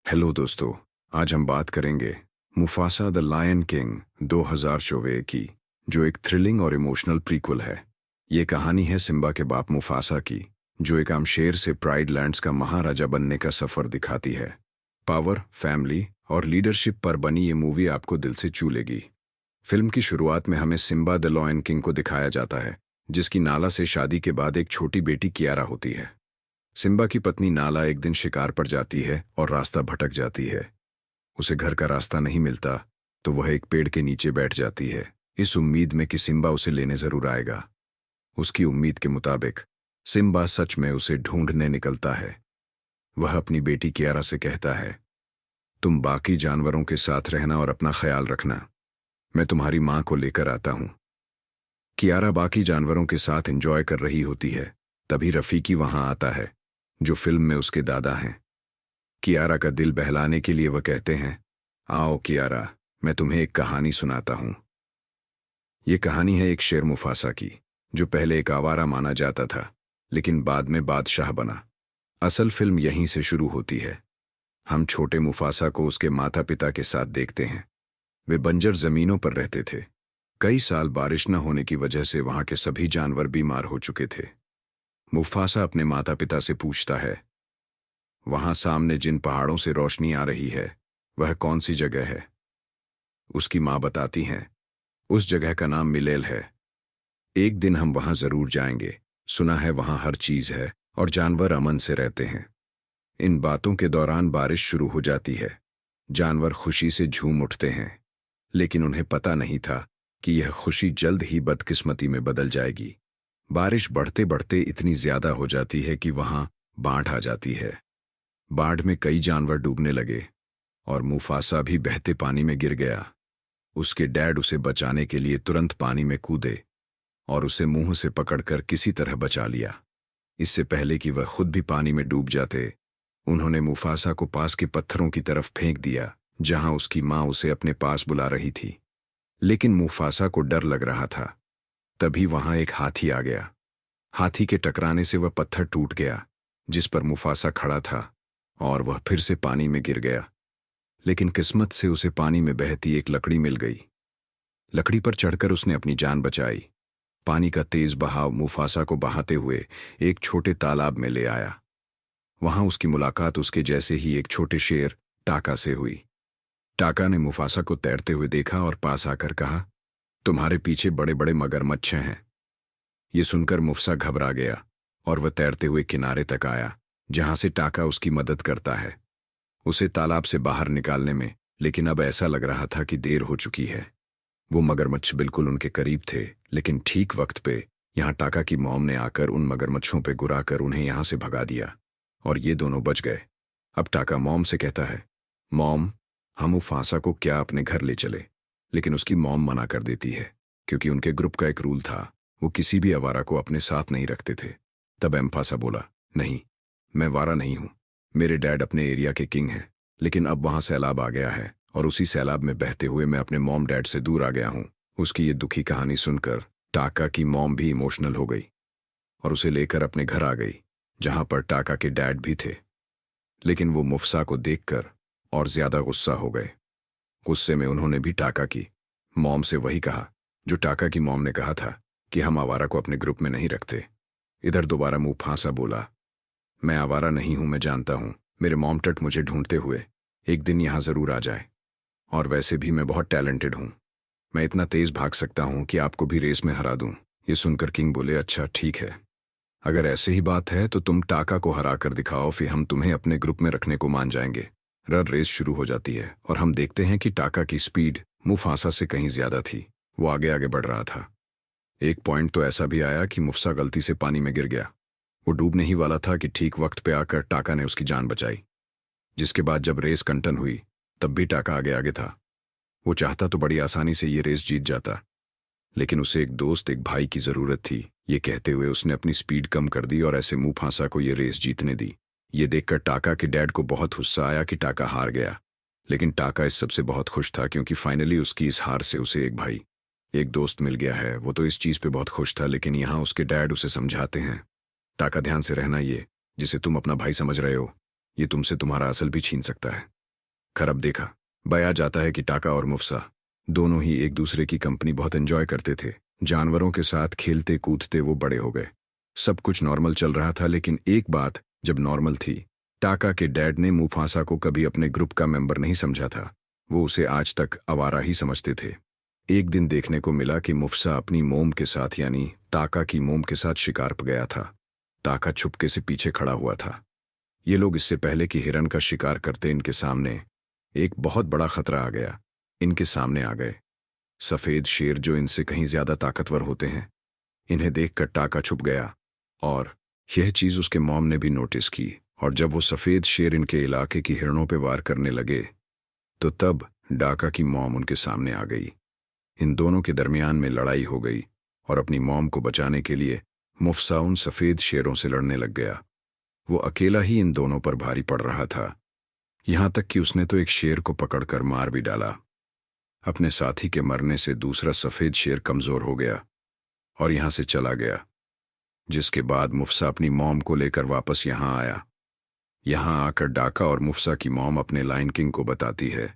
Hello दोस्तों। आज हम बात करेंगे मुफासा द लायन किंग 2024 की, जो एक थ्रिलिंग और इमोशनल प्रीक्वल है। ये कहानी है सिम्बा के बाप मुफासा की, जो एक आम शेर से प्राइड लैंड्स का महाराजा बनने का सफर दिखाती है। पावर, फैमिली और लीडरशिप पर बनी ये मूवी आपको दिल से छू लेगी। फिल्म की शुरुआत में हमें सिम्बा द लायन किंग को दिखाया जाता है, जिसकी नाला से शादी के बाद एक छोटी बेटी कियारा होती है। सिम्बा की पत्नी नाला एक दिन शिकार पर जाती है और रास्ता भटक जाती है। उसे घर का रास्ता नहीं मिलता तो वह एक पेड़ के नीचे बैठ जाती है, इस उम्मीद में कि सिम्बा उसे लेने जरूर आएगा। उसकी उम्मीद के मुताबिक सिम्बा सच में उसे ढूंढने निकलता है। वह अपनी बेटी कियारा से कहता है, तुम बाकी जानवरों के साथ रहना और अपना ख्याल रखना, मैं तुम्हारी माँ को लेकर आता हूँ। कियारा बाकी जानवरों के साथ एंजॉय कर रही होती है, तभी रफीकी वहां आता है, जो फिल्म में उसके दादा हैं। कियारा का दिल बहलाने के लिए वह कहते हैं, आओ कियारा, मैं तुम्हें एक कहानी सुनाता हूं। ये कहानी है एक शेर मुफासा की, जो पहले एक आवारा माना जाता था, लेकिन बाद में बादशाह बना। असल फिल्म यहीं से शुरू होती है। हम छोटे मुफासा को उसके माता पिता के साथ देखते हैं। वे बंजर जमीनों पर रहते थे। कई साल बारिश न होने की वजह से वहां के सभी जानवर बीमार हो चुके थे। मुफासा अपने माता पिता से पूछता है, वहां सामने जिन पहाड़ों से रोशनी आ रही है, वह कौन सी जगह है? उसकी मां बताती हैं, उस जगह का नाम मिलेल है। एक दिन हम वहां जरूर जाएंगे, सुना है वहां हर चीज है और जानवर अमन से रहते हैं। इन बातों के दौरान बारिश शुरू हो जाती है। जानवर खुशी से झूम उठते हैं, लेकिन उन्हें पता नहीं था कि यह खुशी जल्द ही बदकिस्मती में बदल जाएगी। बारिश बढ़ते बढ़ते इतनी ज्यादा हो जाती है कि वहां बाढ़ आ जाती है। बाढ़ में कई जानवर डूबने लगे और मुफासा भी बहते पानी में गिर गया। उसके डैड उसे बचाने के लिए तुरंत पानी में कूदे और उसे मुंह से पकड़कर किसी तरह बचा लिया। इससे पहले कि वह खुद भी पानी में डूब जाते, उन्होंने मुफासा को पास के पत्थरों की तरफ फेंक दिया, जहां उसकी मां उसे अपने पास बुला रही थी। लेकिन मुफासा को डर लग रहा था। तभी वहां एक हाथी आ गया। हाथी के टकराने से वह पत्थर टूट गया जिस पर मुफासा खड़ा था, और वह फिर से पानी में गिर गया। लेकिन किस्मत से उसे पानी में बहती एक लकड़ी मिल गई। लकड़ी पर चढ़कर उसने अपनी जान बचाई। पानी का तेज बहाव मुफासा को बहाते हुए एक छोटे तालाब में ले आया। वहां उसकी मुलाकात उसके जैसे ही एक छोटे शेर टाका से हुई। टाका ने मुफासा को तैरते हुए देखा और पास आकर कहा, तुम्हारे पीछे बड़े बड़े मगरमच्छ हैं। ये सुनकर मुफसा घबरा गया और वह तैरते हुए किनारे तक आया, जहां से टाका उसकी मदद करता है उसे तालाब से बाहर निकालने में। लेकिन अब ऐसा लग रहा था कि देर हो चुकी है। वो मगरमच्छ बिल्कुल उनके करीब थे, लेकिन ठीक वक्त पे यहां टाका की मॉम ने आकर उन मगरमच्छों पे गुराकर उन्हें यहां से भगा दिया और ये दोनों बच गए। अब टाका मॉम से कहता है, मॉम, हम मुफासा को क्या अपने घर ले चले? लेकिन उसकी मॉम मना कर देती है, क्योंकि उनके ग्रुप का एक रूल था, वो किसी भी आवारा को अपने साथ नहीं रखते थे। तब एम्फासा बोला, नहीं, मैं वारा नहीं हूं। मेरे डैड अपने एरिया के किंग हैं, लेकिन अब वहां सैलाब आ गया है और उसी सैलाब में बहते हुए मैं अपने मॉम डैड से दूर आ गया हूं। उसकी ये दुखी कहानी सुनकर टाका की मॉम भी इमोशनल हो गई और उसे लेकर अपने घर आ गई, जहां पर टाका के डैड भी थे। लेकिन वो मुफसा को देखकर और ज्यादा गुस्सा हो गए। गुस्से में उन्होंने भी टाका की मॉम से वही कहा जो टाका की मॉम ने कहा था, कि हम आवारा को अपने ग्रुप में नहीं रखते। इधर दोबारा मुफासा बोला, मैं आवारा नहीं हूं, मैं जानता हूं मेरे मॉम टट मुझे ढूंढते हुए एक दिन यहां जरूर आ जाए। और वैसे भी मैं बहुत टैलेंटेड हूं, मैं इतना तेज भाग सकता हूं कि आपको भी रेस में हरा दूं। ये सुनकर किंग बोले, अच्छा ठीक है, अगर ऐसे ही बात है तो तुम टाका को हरा कर दिखाओ, फिर हम तुम्हें अपने ग्रुप में रखने को मान जाएंगे। रेस शुरू हो जाती है और हम देखते हैं कि टाका की स्पीड मुफासा से कहीं ज्यादा थी। वो आगे आगे बढ़ रहा था। एक पॉइंट तो ऐसा भी आया कि मुफसा गलती से पानी में गिर गया। वो डूबने ही वाला था कि ठीक वक्त पे आकर टाका ने उसकी जान बचाई। जिसके बाद जब रेस कंटन हुई, तब भी टाका आगे आगे था। वो चाहता तो बड़ी आसानी से ये रेस जीत जाता, लेकिन उसे एक दोस्त, एक भाई की जरूरत थी। ये कहते हुए उसने अपनी स्पीड कम कर दी और ऐसे मुफासा को ये रेस जीतने दी। ये देखकर टाका के डैड को बहुत गुस्सा आया कि टाका हार गया। लेकिन टाका इस सबसे बहुत खुश था, क्योंकि फाइनली उसकी इस हार से उसे एक भाई, एक दोस्त मिल गया है। वो तो इस चीज पे बहुत खुश था, लेकिन यहाँ उसके डैड उसे समझाते हैं, टाका ध्यान से रहना, ये जिसे तुम अपना भाई समझ रहे हो, ये तुमसे तुम्हारा असल भी छीन सकता है। खैर अब देखा, बया जाता है कि टाका और मुफसा दोनों ही एक दूसरे की कंपनी बहुत एंजॉय करते थे। जानवरों के साथ खेलते कूदते वो बड़े हो गए। सब कुछ नॉर्मल चल रहा था, लेकिन एक बात जब नॉर्मल थी, टाका के डैड ने मुफासा को कभी अपने ग्रुप का मेंबर नहीं समझा था। वो उसे आज तक आवारा ही समझते थे। एक दिन देखने को मिला कि मुफसा अपनी मोम के साथ यानी टाका की मोम के साथ शिकार पर गया था। टाका छुपके से पीछे खड़ा हुआ था। ये लोग इससे पहले कि हिरन का शिकार करते इनके सामने एक बहुत बड़ा खतरा आ गया, इनके सामने आ गए सफेद शेर, जो इनसे कहीं ज्यादा ताकतवर होते हैं। इन्हें देखकर टाका छुप गया और यह चीज उसके मॉम ने भी नोटिस की। और जब वो सफेद शेर इनके इलाके की हिरणों पे वार करने लगे तो तब टाका की मॉम उनके सामने आ गई। इन दोनों के दरमियान में लड़ाई हो गई और अपनी मॉम को बचाने के लिए मुफसा उन सफेद शेरों से लड़ने लग गया। वो अकेला ही इन दोनों पर भारी पड़ रहा था, यहां तक कि उसने तो एक शेर को पकड़कर मार भी डाला। अपने साथी के मरने से दूसरा सफेद शेर कमजोर हो गया और यहां से चला गया, जिसके बाद मुफसा अपनी मॉम को लेकर वापस यहां आया। यहां आकर टाका और मुफसा की मॉम अपने लायन किंग को बताती है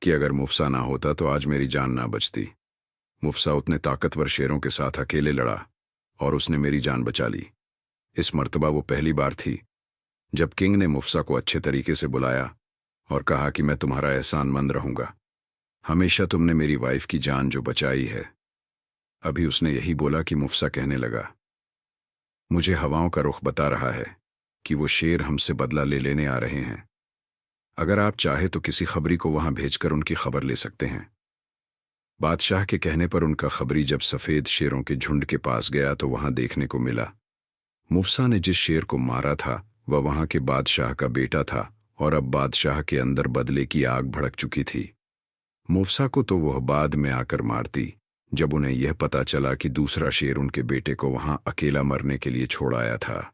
कि अगर मुफसा ना होता तो आज मेरी जान ना बचती। मुफसा उतने ताकतवर शेरों के साथ अकेले लड़ा और उसने मेरी जान बचा ली। इस मर्तबा वो पहली बार थी जब किंग ने मुफसा को अच्छे तरीके से बुलाया और कहा कि मैं तुम्हारा एहसानमंद रहूंगा। हमेशा तुमने मेरी वाइफ की जान जो बचाई है। अभी उसने यही बोला कि मुफसा कहने लगा, मुझे हवाओं का रुख बता रहा है कि वो शेर हमसे बदला ले लेने आ रहे हैं। अगर आप चाहे तो किसी खबरी को वहां भेजकर उनकी खबर ले सकते हैं। बादशाह के कहने पर उनका खबरी जब सफेद शेरों के झुंड के पास गया तो वहां देखने को मिला मुफसा ने जिस शेर को मारा था वह वहां के बादशाह का बेटा था और अब बादशाह के अंदर बदले की आग भड़क चुकी थी। मुफसा को तो वह बाद में आकर मारती जब उन्हें यह पता चला कि दूसरा शेर उनके बेटे को वहां अकेला मरने के लिए छोड़ आया था,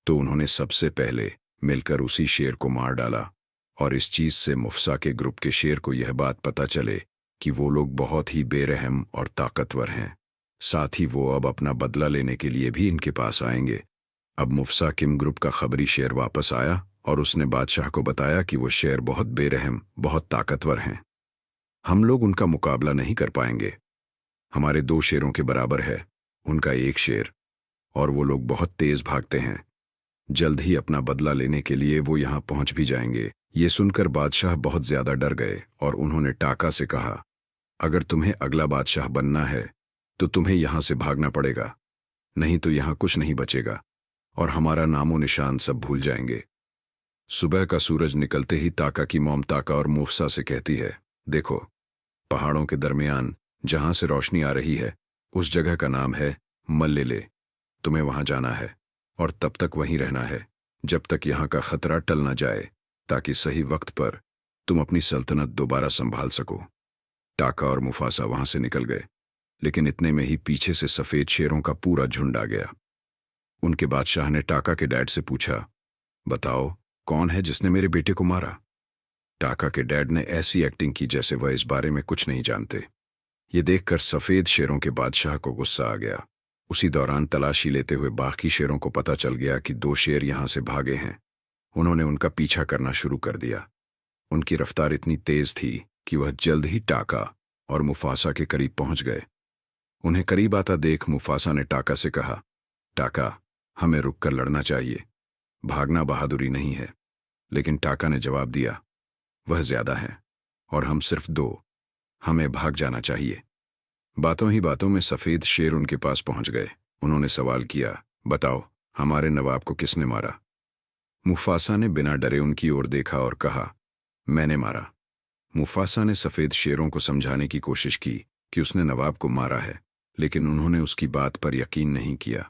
तो उन्होंने सबसे पहले मिलकर उसी शेर को मार डाला। और इस चीज से मुफसा के ग्रुप के शेर को यह बात पता चले कि वो लोग बहुत ही बेरहम और ताकतवर हैं। साथ ही वो अब अपना बदला लेने के लिए भी इनके पास आएंगे। अब मुफसा किम ग्रुप का खबरी शेर वापस आया और उसने बादशाह को बताया कि वो शेर बहुत बेरहम, बहुत ताकतवर हैं। हम लोग उनका मुकाबला नहीं कर पाएंगे। हमारे 2 शेरों के बराबर है उनका 1 शेर, और वो लोग बहुत तेज भागते हैं। जल्द ही अपना बदला लेने के लिए वो यहां पहुंच भी जाएंगे। ये सुनकर बादशाह बहुत ज्यादा डर गए और उन्होंने टाका से कहा, अगर तुम्हें अगला बादशाह बनना है तो तुम्हें यहां से भागना पड़ेगा, नहीं तो यहां कुछ नहीं बचेगा और हमारा नामो निशान सब भूल जाएंगे। सुबह का सूरज निकलते ही टाका की मॉम टाका और मुफसा से कहती है, देखो, पहाड़ों के दरमियान जहां से रोशनी आ रही है उस जगह का नाम है मल्लेले। तुम्हें वहां जाना है और तब तक वहीं रहना है जब तक यहां का खतरा टल न जाए, ताकि सही वक्त पर तुम अपनी सल्तनत दोबारा संभाल सको। टाका और मुफासा वहां से निकल गए, लेकिन इतने में ही पीछे से सफेद शेरों का पूरा झुंड आ गया। उनके बादशाह ने टाका के डैड से पूछा, बताओ कौन है जिसने मेरे बेटे को मारा? टाका के डैड ने ऐसी एक्टिंग की जैसे वह इस बारे में कुछ नहीं जानते। ये देखकर सफेद शेरों के बादशाह को गुस्सा आ गया। उसी दौरान तलाशी लेते हुए बाकी शेरों को पता चल गया कि 2 शेर यहां से भागे हैं। उन्होंने उनका पीछा करना शुरू कर दिया। उनकी रफ्तार इतनी तेज थी कि वह जल्द ही टाका और मुफासा के करीब पहुंच गए। उन्हें करीब आता देख मुफासा ने टाका से कहा, टाका, हमें रुककर लड़ना चाहिए, भागना बहादुरी नहीं है। लेकिन टाका ने जवाब दिया, वह ज्यादा है और हम सिर्फ 2, हमें भाग जाना चाहिए। बातों ही बातों में सफेद शेर उनके पास पहुंच गए। उन्होंने सवाल किया, बताओ हमारे नवाब को किसने मारा? मुफासा ने बिना डरे उनकी ओर देखा और कहा, मैंने मारा। मुफासा ने सफेद शेरों को समझाने की कोशिश की कि उसने नवाब को मारा है, लेकिन उन्होंने उसकी बात पर यकीन नहीं किया।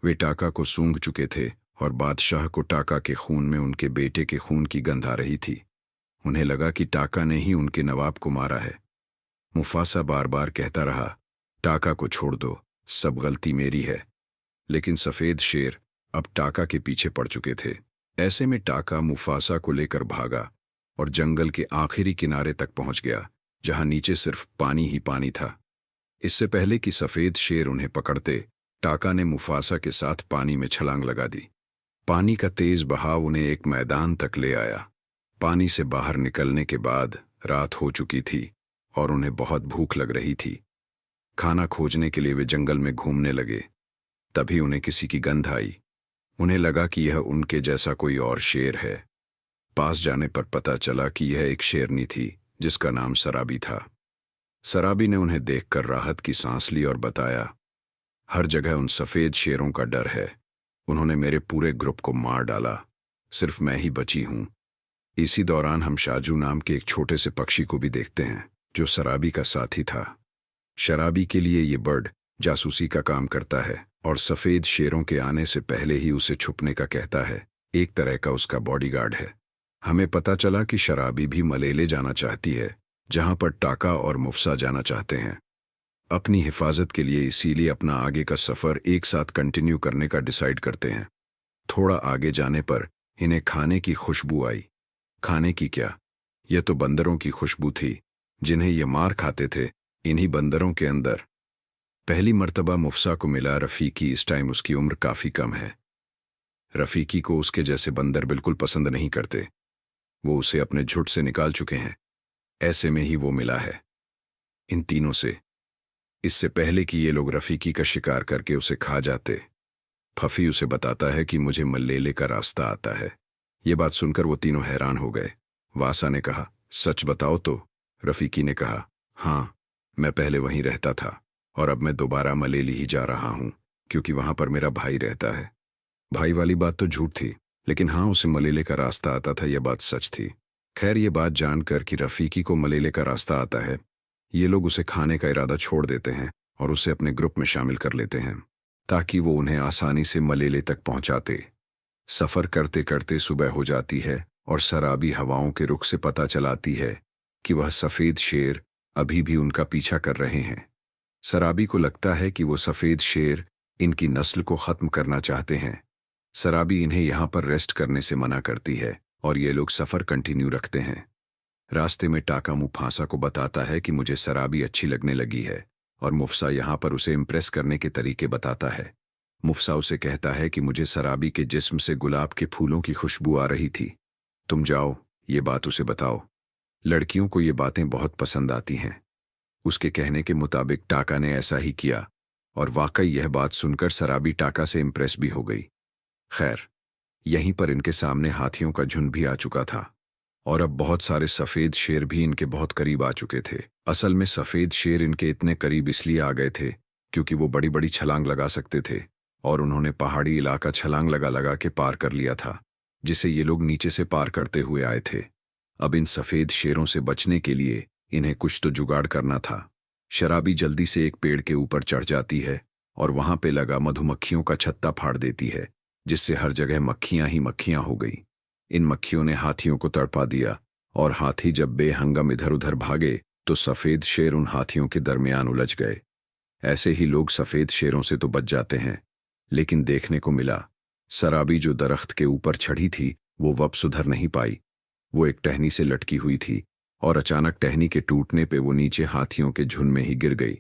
वे टाका को सूंघ चुके थे और बादशाह को टाका के खून में उनके बेटे के खून की गंध आ रही थी। उन्हें लगा कि टाका ने ही उनके नवाब को मारा है। मुफासा बार बार कहता रहा, टाका को छोड़ दो, सब गलती मेरी है। लेकिन सफेद शेर अब टाका के पीछे पड़ चुके थे। ऐसे में टाका मुफासा को लेकर भागा और जंगल के आखिरी किनारे तक पहुंच गया, जहां नीचे सिर्फ पानी ही पानी था। इससे पहले कि सफेद शेर उन्हें पकड़ते, टाका ने मुफासा के साथ पानी में छलांग लगा दी। पानी का तेज बहाव उन्हें एक मैदान तक ले आया। पानी से बाहर निकलने के बाद रात हो चुकी थी और उन्हें बहुत भूख लग रही थी। खाना खोजने के लिए वे जंगल में घूमने लगे। तभी उन्हें किसी की गंध आई। उन्हें लगा कि यह उनके जैसा कोई और शेर है। पास जाने पर पता चला कि यह एक शेरनी थी जिसका नाम सराबी था। सराबी ने उन्हें देखकर राहत की सांस ली और बताया, हर जगह उन सफेद शेरों का डर है। उन्होंने मेरे पूरे ग्रुप को मार डाला, सिर्फ मैं ही बची हूं। इसी दौरान हम शाजू नाम के एक छोटे से पक्षी को भी देखते हैं जो सराबी का साथी था। शराबी के लिए ये बर्ड जासूसी का काम करता है और सफेद शेरों के आने से पहले ही उसे छुपने का कहता है। एक तरह का उसका बॉडीगार्ड है। हमें पता चला कि शराबी भी मलेले जाना चाहती है, जहां पर टाका और मुफसा जाना चाहते हैं। अपनी हिफाजत के लिए इसीलिए अपना आगे का सफर एक साथ कंटिन्यू करने का डिसाइड करते हैं। थोड़ा आगे जाने पर इन्हें खाने की खुशबू आई। खाने की क्या, यह तो बंदरों की खुशबू थी जिन्हें ये मार खाते थे। इन्हीं बंदरों के अंदर पहली मर्तबा मुफसा को मिला रफीकी। इस टाइम उसकी उम्र काफी कम है। रफीकी को उसके जैसे बंदर बिल्कुल पसंद नहीं करते। वो उसे अपने झुंड से निकाल चुके हैं। ऐसे में ही वो मिला है इन तीनों से, इससे पहले कि ये लोग रफीकी का शिकार करके उसे खा जाते। फफी उसे बताता है कि मुझे मल्लेले का रास्ता आता है। ये बात सुनकर वो तीनों हैरान हो गए। वासा ने कहा, सच बताओ तो? रफीकी ने कहा, हाँ, मैं पहले वहीं रहता था और अब मैं दोबारा मलेली ही जा रहा हूं क्योंकि वहां पर मेरा भाई रहता है। भाई वाली बात तो झूठ थी, लेकिन हाँ, उसे मलेले का रास्ता आता था, यह बात सच थी। खैर, ये बात जानकर कि रफीकी को मलेले का रास्ता आता है, ये लोग उसे खाने का इरादा छोड़ देते हैं और उसे अपने ग्रुप में शामिल कर लेते हैं ताकि वो उन्हें आसानी से मलेले तक पहुंचाते। सफर करते करते सुबह हो जाती है और सराबी हवाओं के रुख से पता चलाती है कि वह सफेद शेर अभी भी उनका पीछा कर रहे हैं। सराबी को लगता है कि वो सफेद शेर इनकी नस्ल को खत्म करना चाहते हैं। सराबी इन्हें यहां पर रेस्ट करने से मना करती है और ये लोग सफर कंटिन्यू रखते हैं। रास्ते में टाका मुफासा को बताता है कि मुझे सराबी अच्छी लगने लगी है और मुफसा यहां पर उसे इम्प्रेस करने के तरीके बताता है। मुफसा उसे कहता है कि मुझे सराबी के जिस्म से गुलाब के फूलों की खुशबू आ रही थी। तुम जाओ, ये बात उसे बताओ। लड़कियों को ये बातें बहुत पसंद आती हैं। उसके कहने के मुताबिक टाका ने ऐसा ही किया और वाकई यह बात सुनकर सराबी टाका से इम्प्रेस भी हो गई। खैर, यहीं पर इनके सामने हाथियों का झुंड भी आ चुका था और अब बहुत सारे सफेद शेर भी इनके बहुत करीब आ चुके थे। असल में सफेद शेर इनके इतने करीब इसलिए आ गए थे क्योंकि वो बड़ी बड़ी छलांग लगा सकते थे और उन्होंने पहाड़ी इलाका छलांग लगा लगा के पार कर लिया था, जिसे ये लोग नीचे से पार करते हुए आए थे। अब इन सफेद शेरों से बचने के लिए इन्हें कुछ तो जुगाड़ करना था। शराबी जल्दी से एक पेड़ के ऊपर चढ़ जाती है और वहां पे लगा मधुमक्खियों का छत्ता फाड़ देती है, जिससे हर जगह मक्खियां ही मक्खियां हो गई। इन मक्खियों ने हाथियों को तड़पा दिया और हाथी जब बेहंगम इधर उधर भागे तो सफेद शेर उन हाथियों के दरमियान उलझ गए। ऐसे ही लोग सफेद शेरों से तो बच जाते हैं, लेकिन देखने को मिला सराबी जो दरख्त के ऊपर चढ़ी थी वो वब सुधर नहीं पाई। वो एक टहनी से लटकी हुई थी और अचानक टहनी के टूटने पे वो नीचे हाथियों के झुंड में ही गिर गई।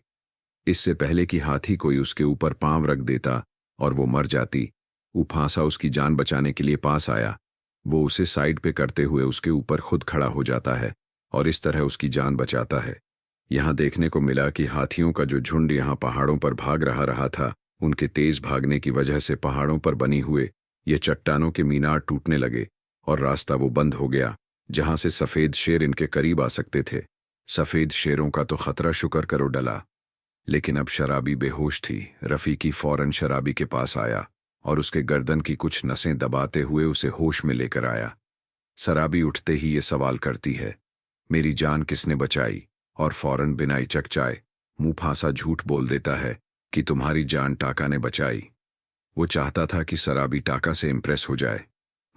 इससे पहले कि हाथी कोई उसके ऊपर पांव रख देता और वो मर जाती, मुफासा उसकी जान बचाने के लिए पास आया। वो उसे साइड पे करते हुए उसके ऊपर खुद खड़ा हो जाता है और इस तरह उसकी जान बचाता है। यहाँ देखने को मिला कि हाथियों का जो झुंड यहाँ पहाड़ों पर भाग रहा था, उनके तेज भागने की वजह से पहाड़ों पर बनी हुए ये चट्टानों के मीनार टूटने लगे और रास्ता वो बंद हो गया जहां से सफेद शेर इनके करीब आ सकते थे। सफेद शेरों का तो खतरा शुक्र करो डला, लेकिन अब शराबी बेहोश थी। रफीकी फौरन शराबी के पास आया और उसके गर्दन की कुछ नसें दबाते हुए उसे होश में लेकर आया। शराबी उठते ही ये सवाल करती है, मेरी जान किसने बचाई? और फौरन बिना हिचकचाए मुफासा झूठ बोल देता है कि तुम्हारी जान टाका ने बचाई। वो चाहता था कि शराबी टाका से इम्प्रेस हो जाए।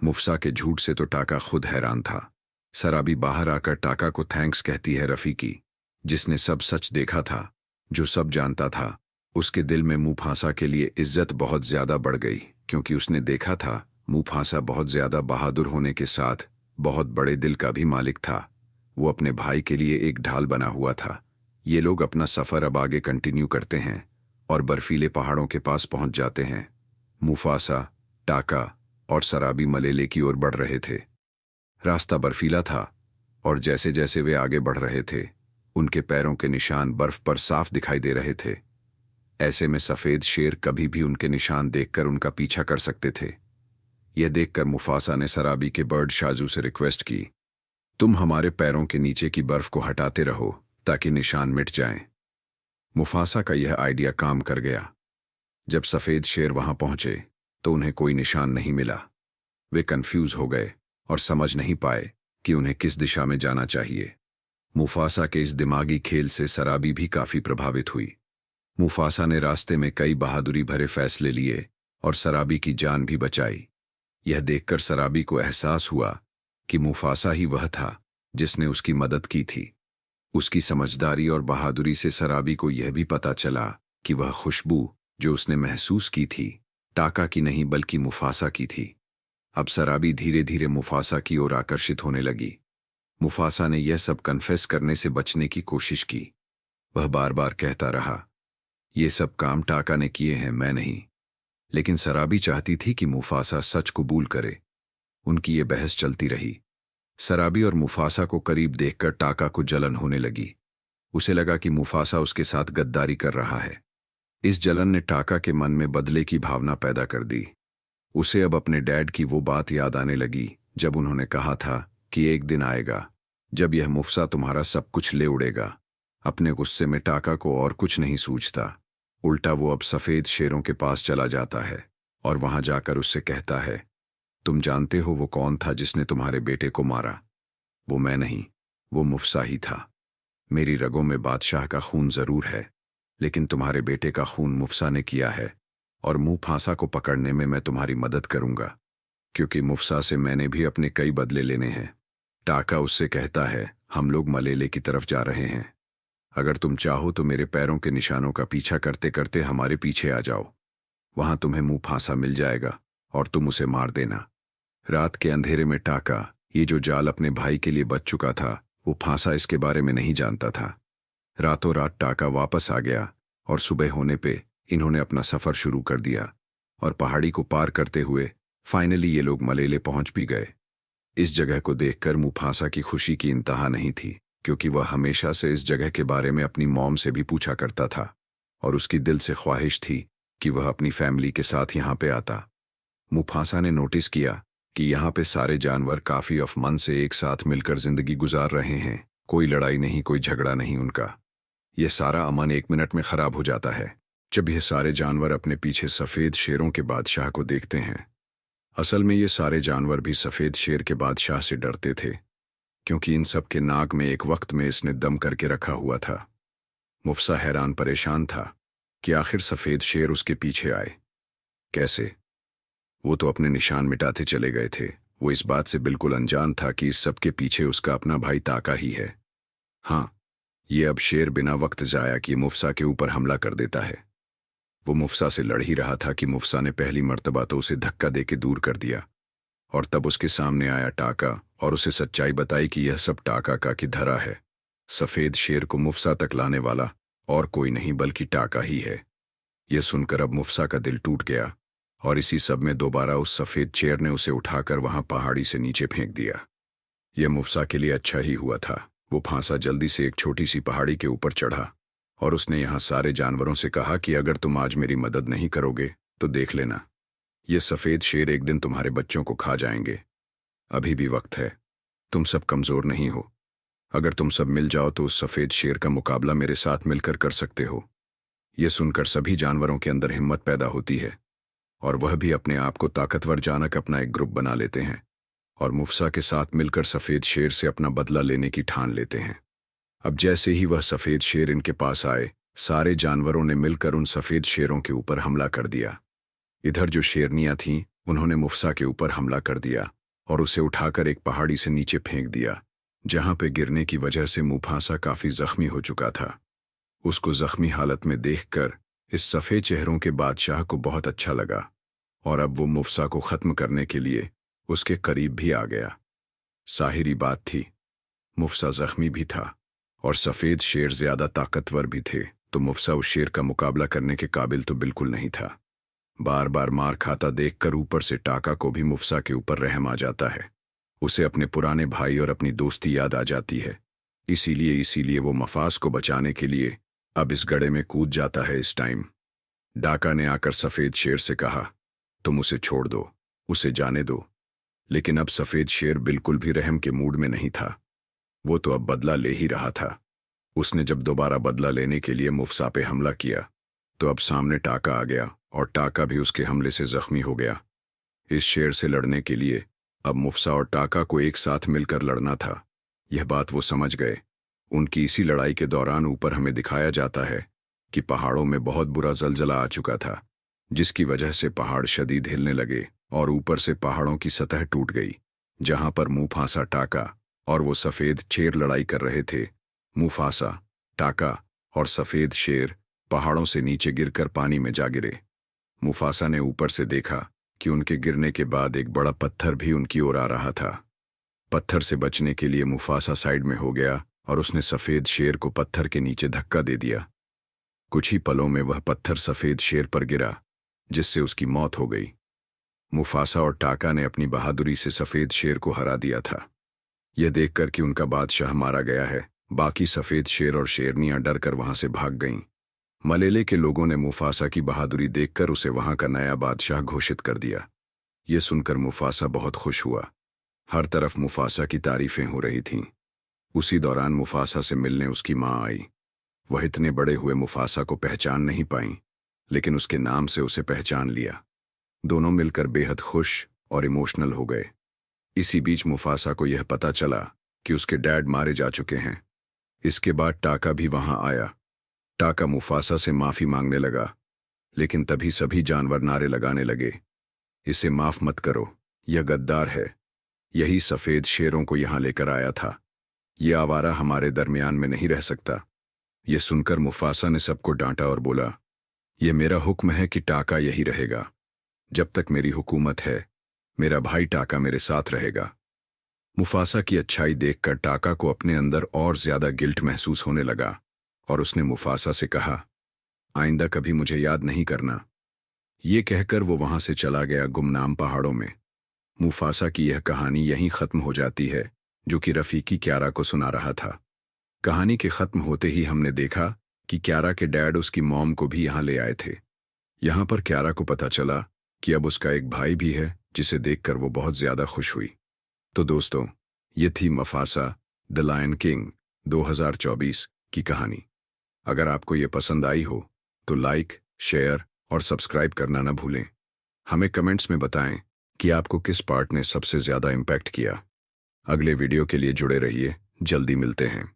मुफसा के झूठ से तो टाका खुद हैरान था। शराबी बाहर आकर टाका को थैंक्स कहती है। रफीकी, जिसने सब सच देखा था, जो सब जानता था, उसके दिल में मुफासा के लिए इज्जत बहुत ज्यादा बढ़ गई क्योंकि उसने देखा था मुफासा बहुत ज्यादा बहादुर होने के साथ बहुत बड़े दिल का भी मालिक था। वो अपने भाई के लिए एक ढाल बना हुआ था। ये लोग अपना सफर अब आगे कंटिन्यू करते हैं और बर्फीले पहाड़ों के पास पहुंच जाते हैं। मुफासा, टाका और शराबी मलेले की ओर बढ़ रहे थे। रास्ता बर्फीला था और जैसे जैसे वे आगे बढ़ रहे थे उनके पैरों के निशान बर्फ पर साफ दिखाई दे रहे थे। ऐसे में सफेद शेर कभी भी उनके निशान देखकर उनका पीछा कर सकते थे। यह देखकर मुफासा ने सराबी के बर्ड शाजू से रिक्वेस्ट की, तुम हमारे पैरों के नीचे की बर्फ को हटाते रहो ताकि निशान मिट जाएं। मुफासा का यह आइडिया काम कर गया। जब सफेद शेर वहां पहुंचे तो उन्हें कोई निशान नहीं मिला। वे कंफ्यूज हो गए और समझ नहीं पाए कि उन्हें किस दिशा में जाना चाहिए। मुफासा के इस दिमागी खेल से सराबी भी काफी प्रभावित हुई। मुफासा ने रास्ते में कई बहादुरी भरे फैसले लिए और सराबी की जान भी बचाई। यह देखकर सराबी को एहसास हुआ कि मुफासा ही वह था जिसने उसकी मदद की थी। उसकी समझदारी और बहादुरी से सराबी को यह भी पता चला कि वह खुशबू जो उसने महसूस की थी टाका की नहीं बल्कि मुफासा की थी। अब सराबी धीरे धीरे मुफासा की ओर आकर्षित होने लगी। मुफासा ने यह सब कन्फेस करने से बचने की कोशिश की। वह बार बार कहता रहा, ये सब काम टाका ने किए हैं, मैं नहीं। लेकिन सराबी चाहती थी कि मुफासा सच कबूल करे। उनकी ये बहस चलती रही। सराबी और मुफासा को करीब देखकर टाका को जलन होने लगी। उसे लगा कि मुफासा उसके साथ गद्दारी कर रहा है। इस जलन ने टाका के मन में बदले की भावना पैदा कर दी। उसे अब अपने डैड की वो बात याद आने लगी जब उन्होंने कहा था कि एक दिन आएगा जब यह मुफसा तुम्हारा सब कुछ ले उड़ेगा। अपने गुस्से में टाका को और कुछ नहीं सूझता। उल्टा वो अब सफेद शेरों के पास चला जाता है और वहां जाकर उससे कहता है, तुम जानते हो वो कौन था जिसने तुम्हारे बेटे को मारा? वो मैं नहीं, वो मुफसा ही था। मेरी रगों में बादशाह का खून जरूर है, लेकिन तुम्हारे बेटे का खून मुफसा ने किया है और मुफासा को पकड़ने में मैं तुम्हारी मदद करूंगा, क्योंकि मुफसा से मैंने भी अपने कई बदले लेने हैं। टाका उससे कहता है, हम लोग मलेले की तरफ जा रहे हैं। अगर तुम चाहो तो मेरे पैरों के निशानों का पीछा करते करते हमारे पीछे आ जाओ। वहां तुम्हें मुफासा मिल जाएगा और तुम उसे मार देना। रात के अंधेरे में टाका, ये जो जाल अपने भाई के लिए बच चुका था, वो फांसा इसके बारे में नहीं जानता था। रातों रात टाका वापस आ गया और सुबह होने पे इन्होंने अपना सफर शुरू कर दिया और पहाड़ी को पार करते हुए फाइनली ये लोग मलेले पहुंच भी गए। इस जगह को देखकर मुफासा की खुशी की इंतहा नहीं थी, क्योंकि वह हमेशा से इस जगह के बारे में अपनी मॉम से भी पूछा करता था और उसकी दिल से ख्वाहिश थी कि वह अपनी फैमिली के साथ यहाँ पे आता। मुफासा ने नोटिस किया कि यहाँ पे सारे जानवर काफी अमन से एक साथ मिलकर जिंदगी गुजार रहे हैं। कोई लड़ाई नहीं, कोई झगड़ा नहीं उनका। यह सारा अमन एक मिनट में खराब हो जाता है जब यह सारे जानवर अपने पीछे सफेद शेरों के बादशाह को देखते हैं। असल में ये सारे जानवर भी सफेद शेर के बादशाह से डरते थे, क्योंकि इन सब के नाक में एक वक्त में इसने दम करके रखा हुआ था। मुफसा हैरान परेशान था कि आखिर सफेद शेर उसके पीछे आए कैसे। वो तो अपने निशान मिटाते चले गए थे। वो इस बात से बिल्कुल अनजान था कि इस सब के पीछे उसका अपना भाई ताका ही है। हाँ, ये अब शेर बिना वक्त जाया किए मुफसा के ऊपर हमला कर देता है। वो मुफसा से लड़ ही रहा था कि मुफसा ने पहली मर्तबा तो उसे धक्का देके दूर कर दिया और तब उसके सामने आया टाका और उसे सच्चाई बताई कि यह सब टाका का की धरा है। सफेद शेर को मुफसा तक लाने वाला और कोई नहीं बल्कि टाका ही है। यह सुनकर अब मुफसा का दिल टूट गया और इसी सब में दोबारा उस सफेद शेर ने उसे उठाकर वहां पहाड़ी से नीचे फेंक दिया। यह मुफसा के लिए अच्छा ही हुआ था। वो फांसा जल्दी से एक छोटी सी पहाड़ी के ऊपर चढ़ा और उसने यहाँ सारे जानवरों से कहा कि अगर तुम आज मेरी मदद नहीं करोगे तो देख लेना, ये सफेद शेर एक दिन तुम्हारे बच्चों को खा जाएंगे। अभी भी वक्त है, तुम सब कमजोर नहीं हो। अगर तुम सब मिल जाओ तो उस सफेद शेर का मुकाबला मेरे साथ मिलकर कर सकते हो। यह सुनकर सभी जानवरों के अंदर हिम्मत पैदा होती है और वह भी अपने आप को ताकतवर जानक अपना एक ग्रुप बना लेते हैं और मुफसा के साथ मिलकर सफेद शेर से अपना बदला लेने की ठान लेते हैं। अब जैसे ही वह सफेद शेर इनके पास आए, सारे जानवरों ने मिलकर उन सफेद शेरों के ऊपर हमला कर दिया। इधर जो शेरनियां थीं, उन्होंने मुफसा के ऊपर हमला कर दिया और उसे उठाकर एक पहाड़ी से नीचे फेंक दिया, जहां पे गिरने की वजह से मुफासा काफी जख्मी हो चुका था। उसको जख्मी हालत में देखकर इस सफेद चेहरों के बादशाह को बहुत अच्छा लगा और अब वो मुफसा को खत्म करने के लिए उसके करीब भी आ गया। साहिरी बात थी, मुफसा जख्मी भी था और सफेद शेर ज्यादा ताकतवर भी थे, तो मुफसा उस शेर का मुकाबला करने के काबिल तो बिल्कुल नहीं था। बार बार मार खाता देखकर ऊपर से टाका को भी मुफसा के ऊपर रहम आ जाता है। उसे अपने पुराने भाई और अपनी दोस्ती याद आ जाती है। इसीलिए वो मफास को बचाने के लिए अब इस गड्ढे में कूद जाता है। इस टाइम डाका ने आकर सफेद शेर से कहा, तुम उसे छोड़ दो, उसे जाने दो। लेकिन अब सफेद शेर बिल्कुल भी रहम के मूड में नहीं था। वो तो अब बदला ले ही रहा था। उसने जब दोबारा बदला लेने के लिए मुफसा पे हमला किया तो अब सामने टाका आ गया और टाका भी उसके हमले से जख्मी हो गया। इस शेर से लड़ने के लिए अब मुफसा और टाका को एक साथ मिलकर लड़ना था। यह बात वो समझ गए। उनकी इसी लड़ाई के दौरान ऊपर हमें दिखाया जाता है कि पहाड़ों में बहुत बुरा जलजला आ चुका था, जिसकी वजह से पहाड़ शदीद हिलने लगे और ऊपर से पहाड़ों की सतह टूट गई। जहां पर मुफासा, टाका और वो सफेद शेर लड़ाई कर रहे थे, मुफासा, टाका और सफेद शेर पहाड़ों से नीचे गिरकर पानी में जा गिरे। मुफासा ने ऊपर से देखा कि उनके गिरने के बाद एक बड़ा पत्थर भी उनकी ओर आ रहा था। पत्थर से बचने के लिए मुफासा साइड में हो गया और उसने सफेद शेर को पत्थर के नीचे धक्का दे दिया। कुछ ही पलों में वह पत्थर सफेद शेर पर गिरा, जिससे उसकी मौत हो गई। मुफासा और टाका ने अपनी बहादुरी से सफेद शेर को हरा दिया था। यह देखकर कि उनका बादशाह मारा गया है, बाकी सफेद शेर और शेरनियां डरकर वहां से भाग गईं। मलेले के लोगों ने मुफासा की बहादुरी देखकर उसे वहां का नया बादशाह घोषित कर दिया। यह सुनकर मुफासा बहुत खुश हुआ। हर तरफ मुफासा की तारीफें हो रही थीं। उसी दौरान मुफासा से मिलने उसकी माँ आई। वह इतने बड़े हुए मुफासा को पहचान नहीं पाई, लेकिन उसके नाम से उसे पहचान लिया। दोनों मिलकर बेहद खुश और इमोशनल हो गए। इसी बीच मुफासा को यह पता चला कि उसके डैड मारे जा चुके हैं। इसके बाद टाका भी वहां आया। टाका मुफासा से माफी मांगने लगा, लेकिन तभी सभी जानवर नारे लगाने लगे, इसे माफ मत करो, यह गद्दार है। यही सफेद शेरों को यहां लेकर आया था। यह आवारा हमारे दरमियान में नहीं रह सकता। यह सुनकर मुफासा ने सबको डांटा और बोला, यह मेरा हुक्म है कि टाका यही रहेगा। जब तक मेरी हुकूमत है, मेरा भाई टाका मेरे साथ रहेगा। मुफासा की अच्छाई देखकर टाका को अपने अंदर और ज्यादा गिल्ट महसूस होने लगा और उसने मुफासा से कहा, आइंदा कभी मुझे याद नहीं करना। ये कहकर वो वहां से चला गया गुमनाम पहाड़ों में। मुफासा की यह कहानी यहीं खत्म हो जाती है, जो कि रफीकी क्यारा को सुना रहा था। कहानी के खत्म होते ही हमने देखा कि क्यारा के डैड उसकी मॉम को भी यहां ले आए थे। यहां पर क्यारा को पता चला कि अब उसका एक भाई भी है, जिसे देखकर वो बहुत ज्यादा खुश हुई। तो दोस्तों, ये थी मुफासा द लायन किंग 2024 की कहानी। अगर आपको ये पसंद आई हो तो लाइक, शेयर और सब्सक्राइब करना ना भूलें। हमें कमेंट्स में बताएं कि आपको किस पार्ट ने सबसे ज्यादा इम्पैक्ट किया। अगले वीडियो के लिए जुड़े रहिए, जल्दी मिलते हैं।